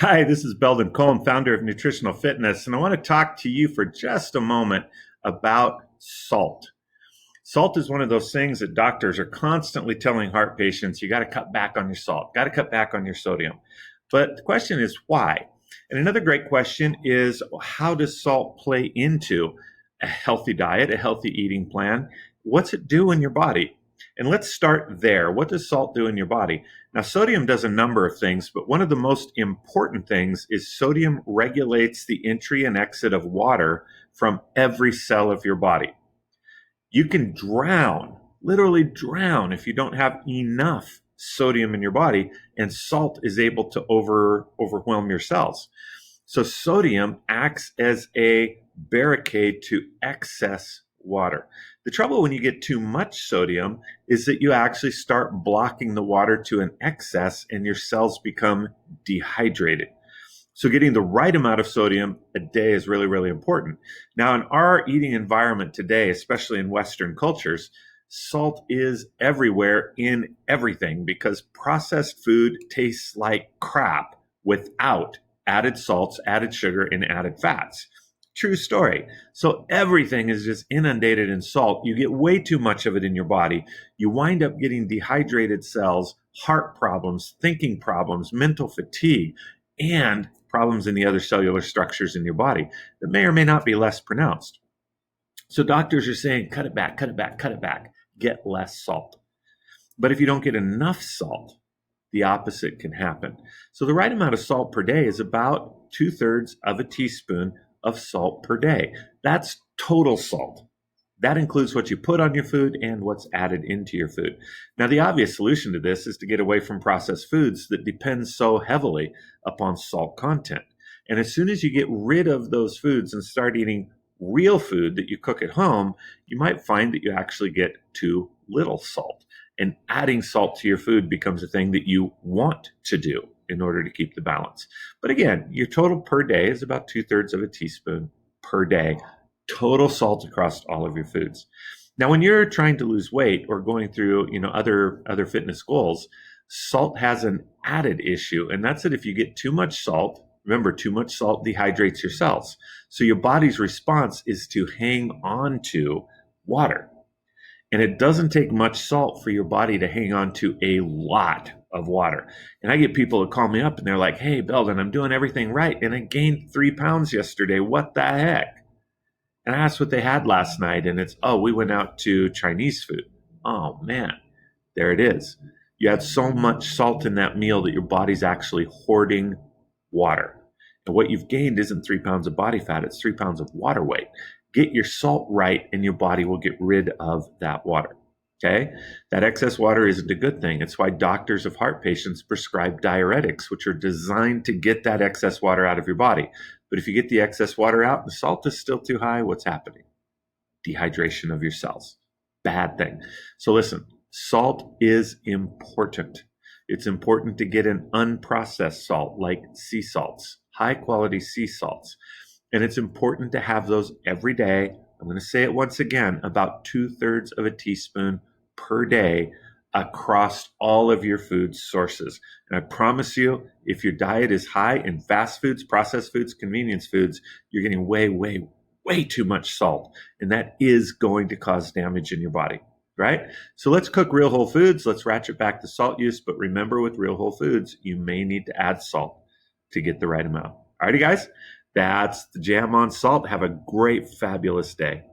Hi, this is Belldon Colme, founder of Nutritional Fitness, and I want to talk to you for just a moment about salt. Salt is one of those things that doctors are constantly telling heart patients you got to cut back on your salt, got to cut back on your sodium. But the question is why? And another great question is how does salt play into a healthy diet, a healthy eating plan? What's it do in your body? And let's start there. What does salt do in your body? Now, sodium does a number of things, but one of the most important things is sodium regulates the entry and exit of water from every cell of your body. You can drown, literally drown, if you don't have enough sodium in your body, and salt is able to overwhelm your cells. So sodium acts as a barricade to excess water. The trouble when you get too much sodium is that you actually start blocking the water to an excess and your cells become dehydrated. So getting the right amount of sodium a day is really, really important. Now, in our eating environment today, especially in Western cultures, salt is everywhere in everything because processed food tastes like crap without added salts, added sugar, and added fats. True story. So everything is just inundated in salt. You get way too much of it in your body. You wind up getting dehydrated cells, heart problems, thinking problems, mental fatigue, and problems in the other cellular structures in your body that may or may not be less pronounced. So doctors are saying, cut it back, cut it back, cut it back, get less salt. But if you don't get enough salt, the opposite can happen. So the right amount of salt per day is about 2/3 of a teaspoon of salt per day. That's total salt. That includes what you put on your food and what's added into your food. Now, the obvious solution to this is to get away from processed foods that depend so heavily upon salt content. And as soon as you get rid of those foods and start eating real food that you cook at home, you might find that you actually get too little salt. And adding salt to your food becomes a thing that you want to do in order to keep the balance. But again, your total per day is about 2/3 of a teaspoon per day, total salt across all of your foods. Now, when you're trying to lose weight or going through, other fitness goals, salt has an added issue, and that's that if you get too much salt, remember, too much salt dehydrates your cells. So your body's response is to hang on to water. And it doesn't take much salt for your body to hang on to a lot of water. And I get people that call me up and they're like, hey, Belden, I'm doing everything right. And I gained 3 pounds yesterday. What the heck? And I asked what they had last night. And it's, oh, we went out to Chinese food. Oh, man, there it is. You had so much salt in that meal that your body's actually hoarding water. And what you've gained isn't 3 pounds of body fat, it's 3 pounds of water weight. Get your salt right, and your body will get rid of that water. Okay? That excess water isn't a good thing. It's why doctors of heart patients prescribe diuretics, which are designed to get that excess water out of your body. But if you get the excess water out and the salt is still too high, what's happening? Dehydration of your cells. Bad thing. So listen, salt is important. It's important to get an unprocessed salt like sea salts, high quality sea salts. And it's important to have those every day. I'm going to say it once again, about 2/3 of a teaspoon per day across all of your food sources. And I promise you, if your diet is high in fast foods, processed foods, convenience foods, you're getting way, way, way too much salt. And that is going to cause damage in your body, right? So let's cook real whole foods. Let's ratchet back the salt use. But remember, with real whole foods, you may need to add salt to get the right amount. Alrighty, guys, that's the jam on salt. Have a great, fabulous day.